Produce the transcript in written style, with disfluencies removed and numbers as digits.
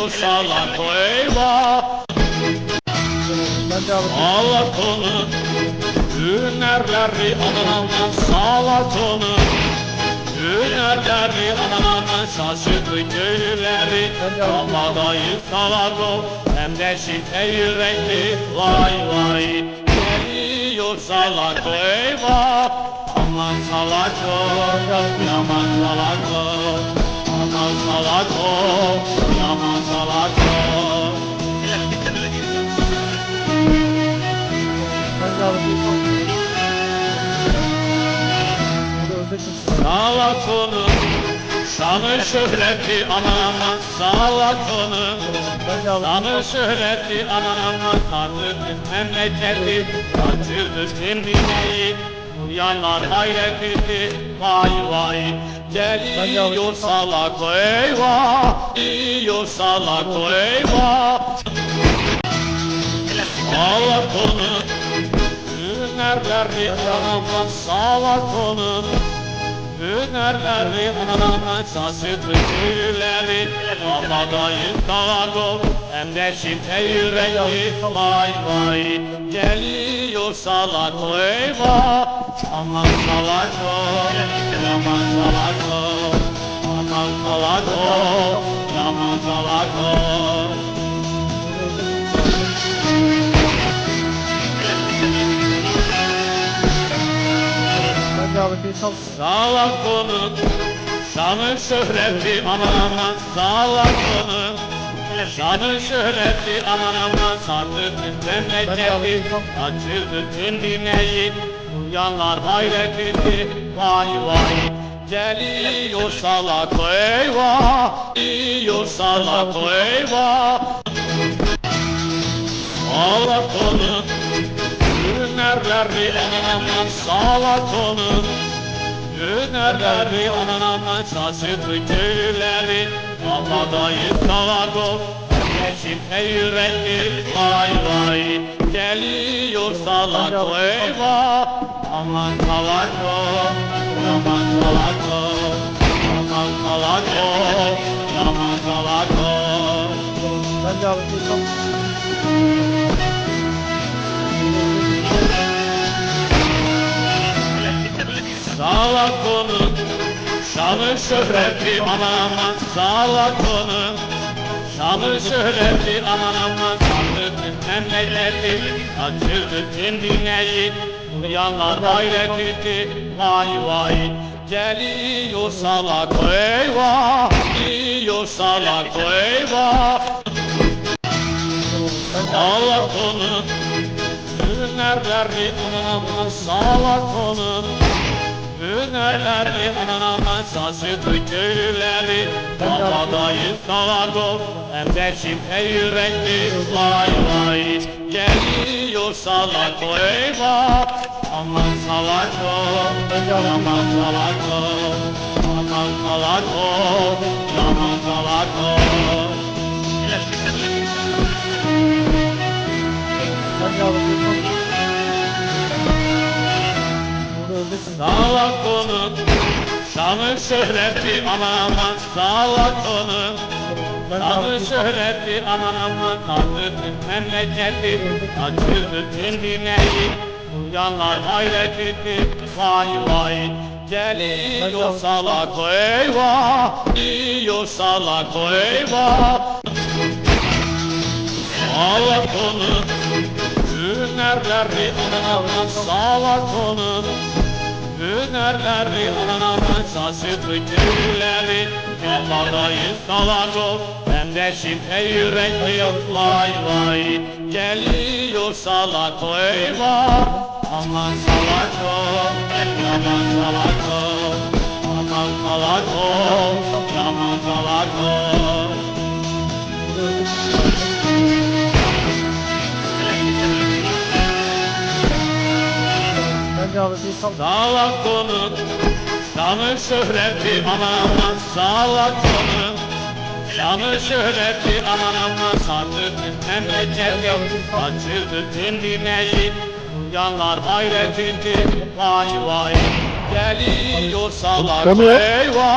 geliyor salak eyvah. Salak onu, hünerleri aman salak onu. Hünerleri aman şaşırdı köylüleri. Havadayı salak o, hem de şite yürekli. Vay vay, geliyor salak eyvah. Aman salak o, yaman salak o. Aman salak o, yaman salak o. Salak onu, şanı şöhreti aman salak onu. Şanı şöhreti aman kandırdı memleketi. Kaçırdı kendineyi, uyanlar hayret etti. Vay vay, geliyor salak eyvah. Geliyor salak eyvah. Salak onu, hünerleri aman salak onu. Hünerleri aman şaşırdı köylüleri. Havadayı salak o, hem de şite yürekli. Vay vay, geliyor salak eyvah. Aman salak o, yaman salak o. Aman salak o, yaman salak o. Salak onun, şanı şöhreti aman salak onun. Şanı şöhreti aman sardı memleketi. Kaçırdı kendineyi, uyanlar hayret etti. Vay vay, geliyor salak eyvah. Geliyor salak eyvah. Salak onun, hünerleri aman salak onun. Hünerleri aman şaşırdı köylüleri. Havadayı salak o, şite yürekli. Vay vay, geliyor salak eyvah. Aman salak o, yaman salak o. Aman salak o, yaman salak o. Salak onun, şanı şöhreti aman salak onun. Şanı şöhreti aman kandırdı memleketi. Kaçırdı kendineyi, uyanlar hayret etti. Vay vay, geliyor salak eyvah. Geliyor salak eyvah. Salak onun, hünerleri aman salak onun. Hünerleri aman şaşırdı köylüleri. Havadayı salak o, hem de şite yürekli. Vay vay, geliyor salak eyvah. Aman salak o, yaman salak o. Aman salak o, yaman salak o. Salak onun, şanı şöhreti aman salak onun. Şanı şöhreti aman kandırdı memleketi. Kaçırdı kendineyi, uyanlar hayret etti. Vay vay, geliyor salak eyvah. Geliyor salak eyvah. Salak onun, hünerleri aman salak onun. Hünerleri aman şaşırdı köylüleri. Havadayı salak o, hem de şite yürekli. Vay vay, geliyor salak eyvah. Aman salak o, yaman salak o. Aman salak o, yaman salak o. Salak onun, şanı şöhreti aman salak onun. Şanı şöhreti aman sardı memleketi. Kaçırdı kendineyi, uyanlar hayret etti. Vay vay, geliyor salak eyvah.